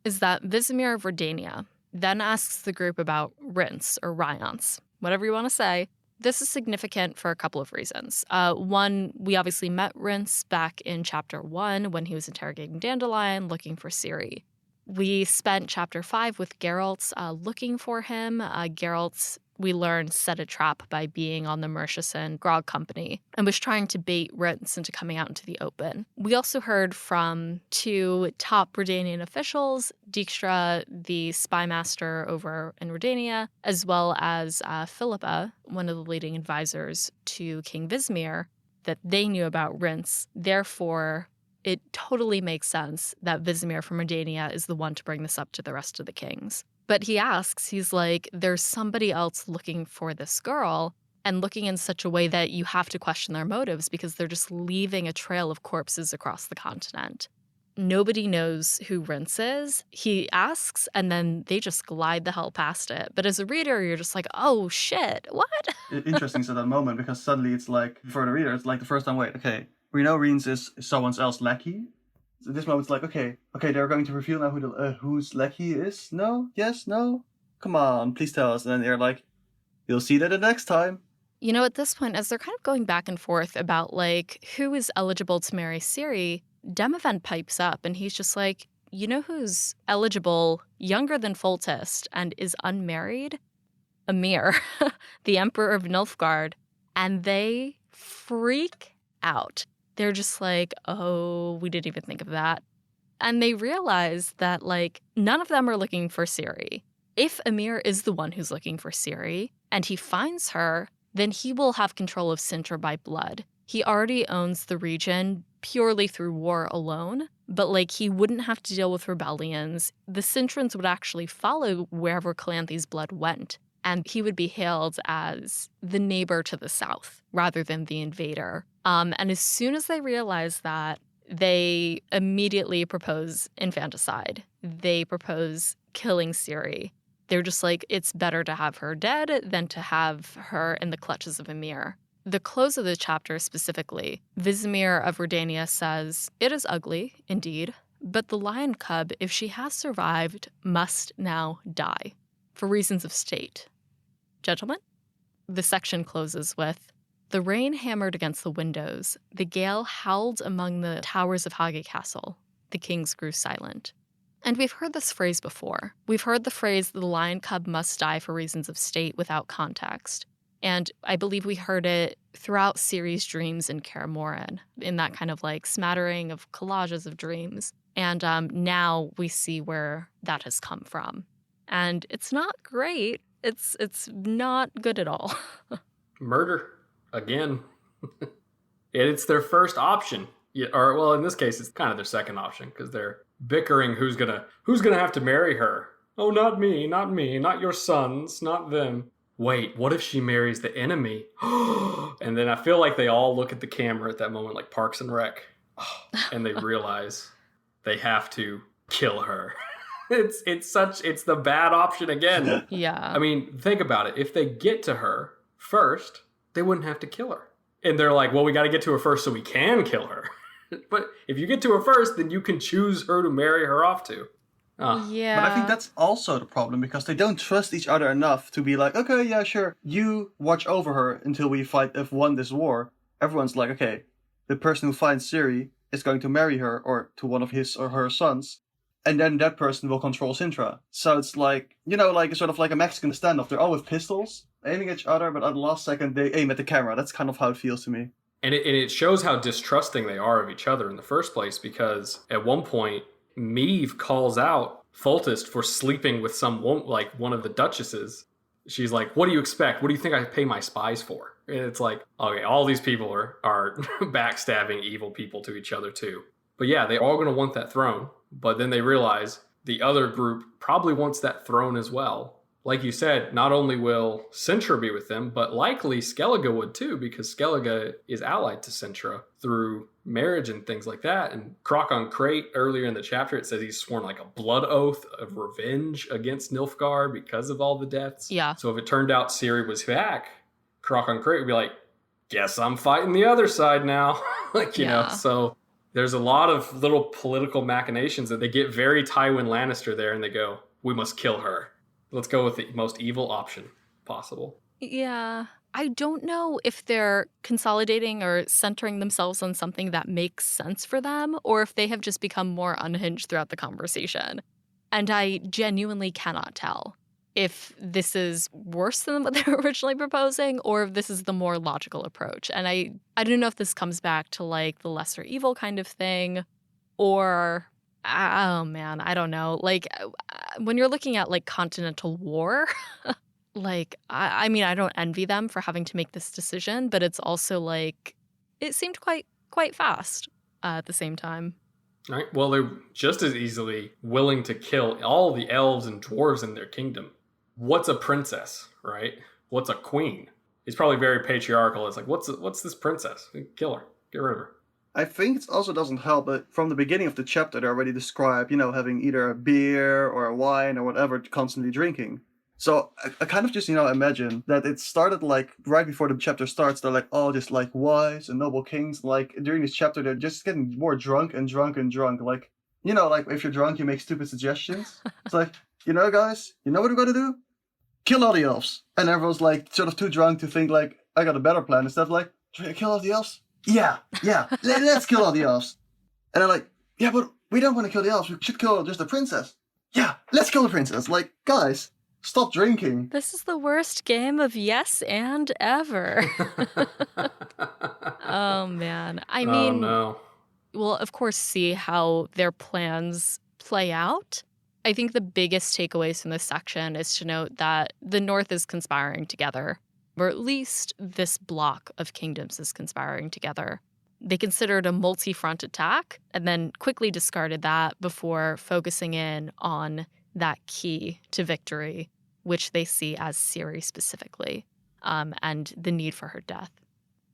S1: is that Vizimir of Redania then asks the group about Rince or Ryance, whatever you want to say. This is significant for a couple of reasons. One, we obviously met Rince back in Chapter 1 when he was interrogating Dandelion, looking for Ciri. We spent Chapter 5 with Geralt looking for him. Geralt, we learned, set a trap by being on the Murchison grog company and was trying to bait Rince into coming out into the open. We also heard from 2 top Redanian officials, Dijkstra, the spy master over in Redania, as well as Philippa, one of the leading advisors to King Vizimir, that they knew about Rince. Therefore, it totally makes sense that Vizimir from Redania is the one to bring this up to the rest of the kings. But he asks, he's like, there's somebody else looking for this girl and looking in such a way that you have to question their motives because they're just leaving a trail of corpses across the continent. Nobody knows who Rince is. He asks, and then they just glide the hell past it. But as a reader, you're just like, oh, shit, what?
S2: Interesting at that moment, because suddenly it's for the reader, it's the first time, wait, okay, we know Rince is someone else's lackey. So this moment, it's okay, they're going to reveal now whose lackey is? No? Yes? No? Come on, please tell us. And then they're like, you'll see that the next time.
S1: At this point, as they're kind of going back and forth about, who is eligible to marry Ciri, Demavend pipes up, and he's just like, you know who's eligible, younger than Foltest, and is unmarried? Emhyr, the Emperor of Nilfgaard. And they freak out. They're just like, oh, we didn't even think of that. And they realize that, none of them are looking for Ciri. If Emhyr is the one who's looking for Ciri, and he finds her, then he will have control of Cintra by blood. He already owns the region purely through war alone, but, he wouldn't have to deal with rebellions. The Cintrans would actually follow wherever Calanthe's blood went, and he would be hailed as the neighbor to the south rather than the invader. And as soon as they realize that, they immediately propose infanticide. They propose killing Ciri. They're just like, it's better to have her dead than to have her in the clutches of Emhyr. The close of the chapter specifically, Vizimir of Redania says, it is ugly, indeed, But the lion cub, if she has survived, must now die for reasons of state. Gentlemen? The section closes with, the rain hammered against the windows. The gale howled among the towers of Hage Castle. The kings grew silent. And we've heard this phrase before. We've heard the phrase, the lion cub must die for reasons of state without context. And I believe we heard it throughout Ciri's dreams in Kaer Morhen, in that kind of like smattering of collages of dreams. And now we see where that has come from. And it's not great. It's not good at all.
S3: Murder. Again. It's their first option. Yeah, or, well, in this case, it's kind of their second option because they're bickering who's gonna have to marry her. Oh, not me, not your sons, not them. Wait, what if she marries the enemy? And then I feel like they all look at the camera at that moment like Parks and Rec. And they realize they have to kill her. It's the bad option again.
S1: Yeah.
S3: I mean, think about it. If they get to her first, they wouldn't have to kill her. And they're like, well, we got to get to her first so we can kill her. But if you get to her first, then you can choose her to marry her off to.
S1: Yeah.
S2: But I think that's also the problem, because they don't trust each other enough to be like, okay, yeah, sure, you watch over her until we have won this war. Everyone's like, okay, the person who finds Ciri is going to marry her or to one of his or her sons, and then that person will control Cintra. So it's like, like sort of like a Mexican standoff. They're all with pistols, aiming at each other, but at the last second they aim at the camera. That's kind of how it feels to me.
S3: And it shows how distrusting they are of each other in the first place, because at one point, Maeve calls out Foltest for sleeping with one of the duchesses. She's like, what do you expect? What do you think I pay my spies for? And it's like, okay, all these people are backstabbing evil people to each other too. But yeah, they're all going to want that throne. But then they realize the other group probably wants that throne as well. Like you said, not only will Cintra be with them, but likely Skellige would too, because Skellige is allied to Cintra through marriage and things like that. And Croc on Crate, earlier in the chapter, it says he's sworn like a blood oath of revenge against Nilfgaard because of all the deaths.
S1: Yeah.
S3: So if it turned out Ciri was back, Croc on Crate would be like, guess I'm fighting the other side now. you know, so there's a lot of little political machinations that they get very Tywin Lannister there and they go, we must kill her. Let's go with the most evil option possible.
S1: Yeah. I don't know if they're consolidating or centering themselves on something that makes sense for them, or if they have just become more unhinged throughout the conversation. And I genuinely cannot tell if this is worse than what they were originally proposing, or if this is the more logical approach. And I don't know if this comes back to like the lesser evil kind of thing, or oh man, I don't know. Like when you're looking at like continental war, like I mean, I don't envy them for having to make this decision, but it's also like it seemed quite fast at the same time.
S3: All right. Well, they're just as easily willing to kill all the elves and dwarves in their kingdom. What's a princess, right? What's a queen? It's probably very patriarchal. It's like, what's this princess? Kill her. Get rid of her.
S2: I think it also doesn't help, but from the beginning of the chapter, they already describe, having either a beer or a wine or whatever, constantly drinking. So I kind of just, imagine that it started like right before the chapter starts. They're like, oh, just like wise and noble kings. Like during this chapter, they're just getting more drunk and drunk and drunk. Like, like if you're drunk, you make stupid suggestions. It's like, guys, you know what we're going to do? Kill all the elves. And everyone's like sort of too drunk to think like, I got a better plan. Instead of like, kill all the elves? Yeah, let's kill all the elves. And they're like, yeah, but we don't want to kill the elves. We should kill just the princess. Yeah, let's kill the princess. Like, guys, stop drinking.
S1: This is the worst game of yes and ever. Oh, man. I mean,
S3: no.
S1: We'll, of course, see how their plans play out. I think the biggest takeaways from this section is to note that the North is conspiring together, or at least this block of kingdoms is conspiring together. They considered a multi-front attack and then quickly discarded that before focusing in on that key to victory, which they see as Ciri specifically, and the need for her death.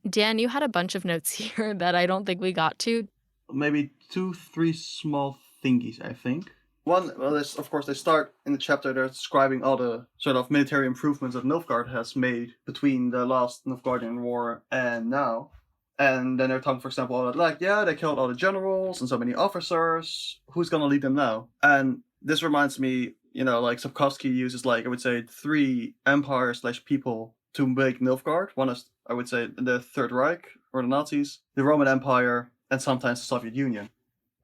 S1: Dan, you had a bunch of notes here that I don't think we got to.
S2: Maybe 2-3 small thingies, I think. One, well, of course, they start in the chapter, they're describing all the sort of military improvements that Nilfgaard has made between the last Nilfgaardian war and now. And then they're talking, for example, about like, yeah, they killed all the generals and so many officers. Who's gonna lead them now? And this reminds me, like Sapkowski uses, like, I would say 3 empires/people to make Nilfgaard. One is, I would say, the Third Reich, or the Nazis, the Roman Empire, and sometimes the Soviet Union.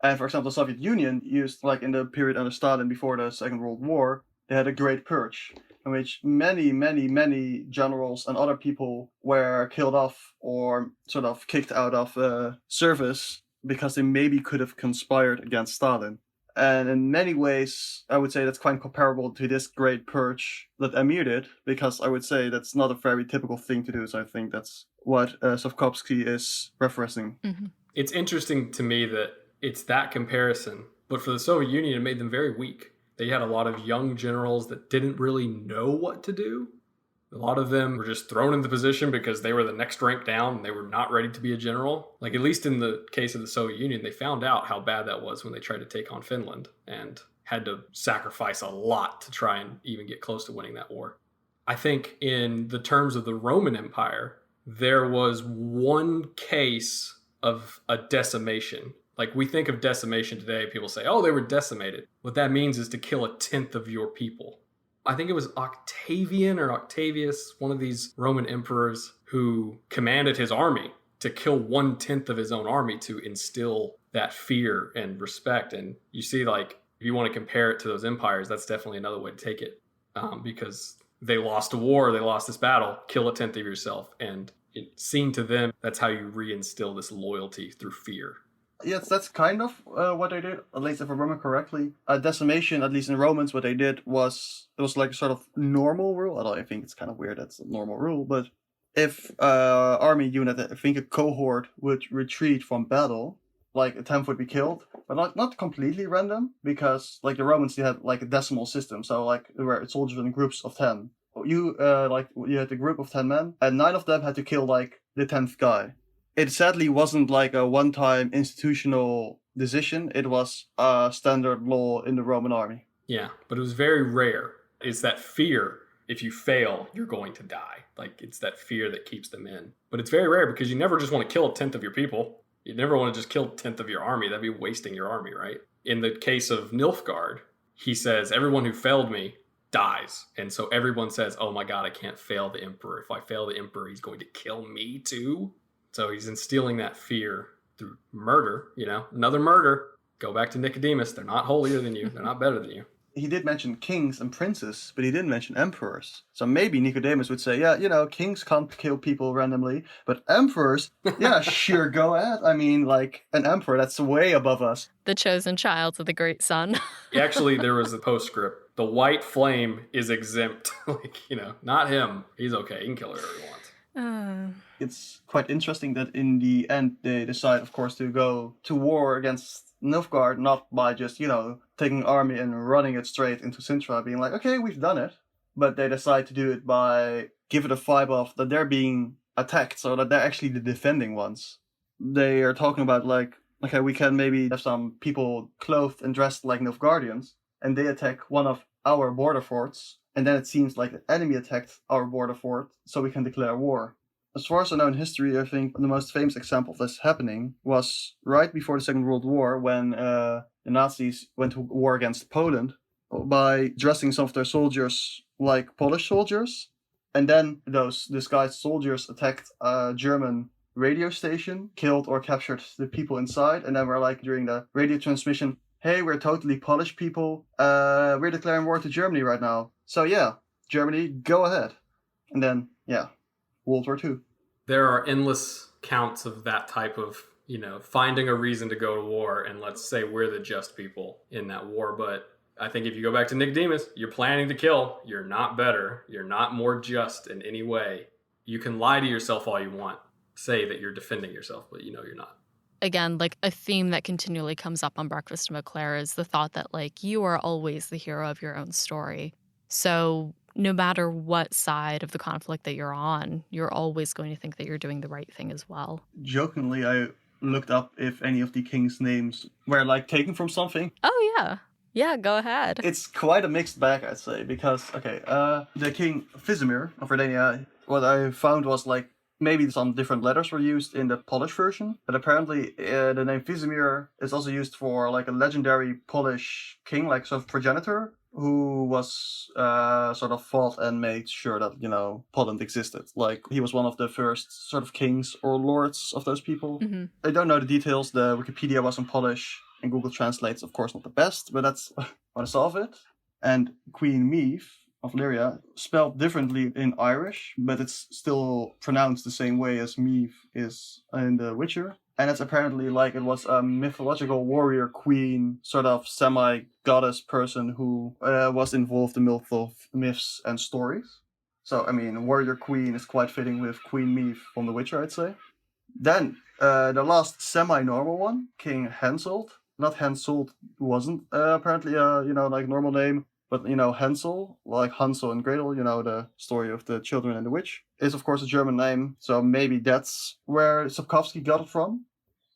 S2: And for example, the Soviet Union used, like in the period under Stalin before the Second World War, they had a Great Purge, in which many, many, many generals and other people were killed off or sort of kicked out of service because they maybe could have conspired against Stalin. And in many ways, I would say that's quite comparable to this Great Purge that Emir did, because I would say that's not a very typical thing to do. So I think that's what Sapkowski is referencing.
S1: Mm-hmm.
S3: It's interesting to me that it's that comparison, but for the Soviet Union, it made them very weak. They had a lot of young generals that didn't really know what to do. A lot of them were just thrown in the position because they were the next rank down and they were not ready to be a general. Like, at least in the case of the Soviet Union, they found out how bad that was when they tried to take on Finland and had to sacrifice a lot to try and even get close to winning that war. I think in the terms of the Roman Empire, there was one case of a decimation. Like, we think of decimation today, people say, oh, they were decimated. What that means is to kill 1/10 of your people. I think it was Octavian or Octavius, one of these Roman emperors, who commanded his army to kill 1/10 of his own army to instill that fear and respect. And you see, like, if you want to compare it to those empires, that's definitely another way to take it, because they lost a war, they lost this battle, kill 1/10 of yourself. And it seemed to them that's how you reinstill this loyalty through fear.
S2: Yes, that's kind of what they did, at least if I remember correctly. Decimation, at least in Romans, what they did was, it was like a sort of normal rule. Although I think it's kind of weird that's a normal rule, but if army unit, I think a cohort would retreat from battle, like 1/10 would be killed, but not completely random, because like the Romans, they had like a decimal system, so like there were soldiers in groups of 10. You had a group of 10 men, and 9 of them had to kill like the 10th guy. It sadly wasn't like a one-time institutional decision. It was a standard law in the Roman army.
S3: Yeah, but it was very rare. It's that fear. If you fail, you're going to die. Like, it's that fear that keeps them in. But it's very rare because you never just want to kill 1/10 of your people. You never want to just kill 1/10 of your army. That'd be wasting your army, right? In the case of Nilfgaard, he says, everyone who failed me dies. And so everyone says, oh my God, I can't fail the emperor. If I fail the emperor, he's going to kill me too. So he's instilling that fear through murder, another murder. Go back to Nicodemus. They're not holier than you. They're not better than you.
S2: He did mention kings and princes, but he didn't mention emperors. So maybe Nicodemus would say, yeah, kings can't kill people randomly, but emperors, yeah, sure, go ahead. I mean, like, an emperor, that's way above us.
S1: The chosen child of the great sun.
S3: Actually, there was a postscript. The white flame is exempt. Not him. He's okay. He can kill whoever he wants.
S2: It's quite interesting that in the end they decide, of course, to go to war against Nilfgaard, not by just, taking an army and running it straight into Cintra, being like, okay, we've done it. But they decide to do it by give it a vibe of that they're being attacked, so that they're actually the defending ones. They are talking about like, okay, we can maybe have some people clothed and dressed like Nilfgaardians, and they attack one of our border forts, and then it seems like the enemy attacked our border fort, so we can declare war. As far as I know in history, I think the most famous example of this happening was right before the Second World War, when the Nazis went to war against Poland by dressing some of their soldiers like Polish soldiers. And then those disguised soldiers attacked a German radio station, killed or captured the people inside, and then were like, during the radio transmission, hey, we're totally Polish people, we're declaring war to Germany right now. So yeah, Germany, go ahead. And then, yeah, World War II.
S3: There are endless counts of that type of, finding a reason to go to war, and let's say we're the just people in that war. But I think if you go back to Nicodemus, you're planning to kill. You're not better. You're not more just in any way. You can lie to yourself all you want, say that you're defending yourself, but you're not.
S1: Again, like a theme that continually comes up on Breakfast in Beauclair is the thought that like you are always the hero of your own story. So no matter what side of the conflict that you're on, you're always going to think that you're doing the right thing as well.
S2: Jokingly, I looked up if any of the kings' names were like taken from something.
S1: Oh yeah. Yeah, go ahead.
S2: It's quite a mixed bag, I'd say, because, the king Vizimir of Redania, what I found was like Maybe some different letters were used in the Polish version, but apparently the name Vizimir is also used for like a legendary Polish king, like sort of progenitor, who was sort of fought and made sure that, Poland existed. Like, he was one of the first sort of kings or lords of those people.
S1: Mm-hmm.
S2: I don't know the details. The Wikipedia was in Polish, and Google Translate's, of course, not the best, but that's what I saw of it. And Queen Meave of Lyria, spelled differently in Irish, but it's still pronounced the same way as Meave is in The Witcher. And it's apparently like it was a mythological warrior queen, sort of semi-goddess person who was involved in myths and stories. So, I mean, warrior queen is quite fitting with Queen Meave from The Witcher, I'd say. Then, the last semi-normal one, King Henselt. Not Henselt, who wasn't apparently a, normal name. But, Hansel, like Hansel and Gretel, the story of the children and the witch, is of course a German name. So maybe that's where Sapkowski got it from.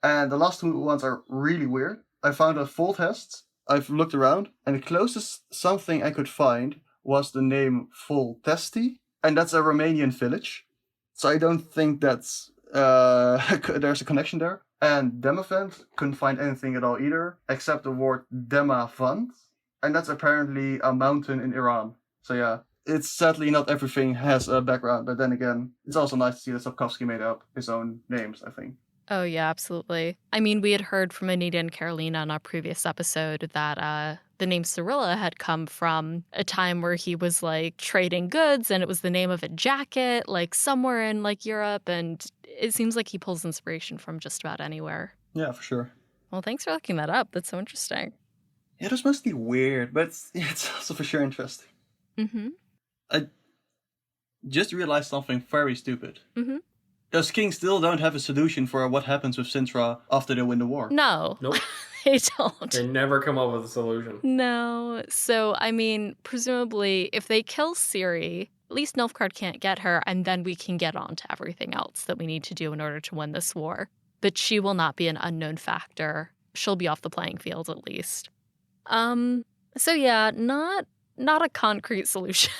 S2: And the last two ones are really weird. I found a full test. I've looked around, and the closest something I could find was the name Voltesti. And that's a Romanian village. So I don't think that's there's a connection there. And Demavent, couldn't find anything at all either, except the word Demavant. And that's apparently a mountain in Iran. So yeah, it's sadly not everything has a background. But then again, it's also nice to see that Sapkowski made up his own names, I think.
S1: Oh, yeah, absolutely. I mean, we had heard from Anita and Carolina on our previous episode that the name Cirilla had come from a time where he was like trading goods, and it was the name of a jacket, like somewhere in like Europe. And it seems like he pulls inspiration from just about anywhere.
S2: Yeah, for sure.
S1: Well, thanks for looking that up. That's so interesting.
S2: Yeah, it was mostly weird, but it's also for sure interesting.
S1: Mm-hmm.
S2: I just realized something very stupid.
S1: Mm-hmm.
S2: Those kings still don't have a solution for what happens with Cintra after they win the war.
S1: No.
S3: Nope.
S1: They don't.
S3: They never come up with a solution.
S1: No. So, I mean, presumably, if they kill Ciri, at least Nilfgaard can't get her, and then we can get on to everything else that we need to do in order to win this war. But she will not be an unknown factor. She'll be off the playing field, at least. So yeah, not a concrete solution.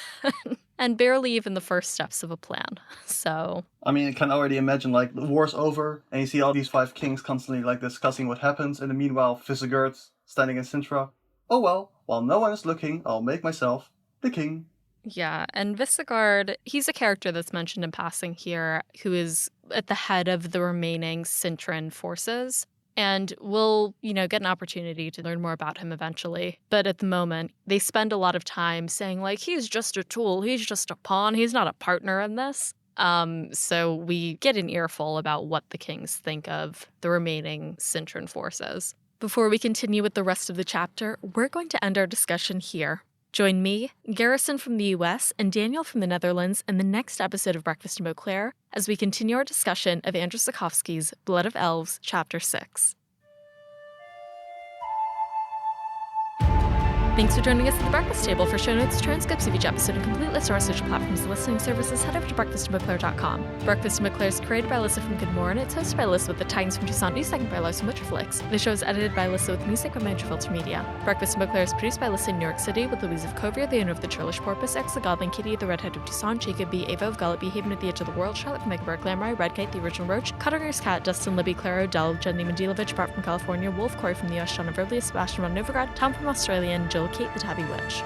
S1: And barely even the first steps of a plan. So
S2: I mean, I can already imagine, like, the war's over, and you see all these 5 kings constantly, like, discussing what happens, and meanwhile, Visigurd standing in Cintra. Oh well, while no one is looking, I'll make myself the king.
S1: yeah, and Visigurd, he's a character that's mentioned in passing here, who is at the head of the remaining Cintran forces. And we'll, get an opportunity to learn more about him eventually. But at the moment, they spend a lot of time saying, like, he's just a tool, he's just a pawn, he's not a partner in this. So we get an earful about what the kings think of the remaining Cintran forces. Before we continue with the rest of the chapter, we're going to end our discussion here. Join me, Garrison from the US, and Daniel from the Netherlands in the next episode of Breakfast in Beauclair as we continue our discussion of Andrzej Sapkowski's Blood of Elves, Chapter 6. Thanks for joining us at the Breakfast Table. For show notes, transcripts of each episode, and complete list of our social platforms and listening services, head over to breakfastinbeauclair.com. Breakfast in Beauclair is created by Alyssa from GoodMorhen. It's hosted by Alyssa with the Tidings from Toussaint, news segment by Alyssa from Witcherflix. The show is edited by Alyssa with music by Mantra Filter Media. Breakfast in Beauclair is produced by Alyssa in New York City with Louise of Covier, the owner of the Churlish Porpoise, X the Godling Kitty, the Redhead of Toussaint, Jacob B, Ava of Gullet B, Haven at the Edge of the World, Charlotte from Mecklenburg, Lamray, Redkite, the Original Roach, Cutter's Cat, Dustin, Libby, Claro, Del, Jenny Mandilovich, Bart from California, Wolf, Corey from the US, John of Verlia, Sebastian von Novigrad, Tom from Australia, and Jill, Kate, the Tabby Witch.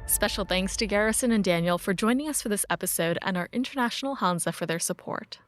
S1: Special thanks to Garrison and Daniel for joining us for this episode, and our international Hanza for their support.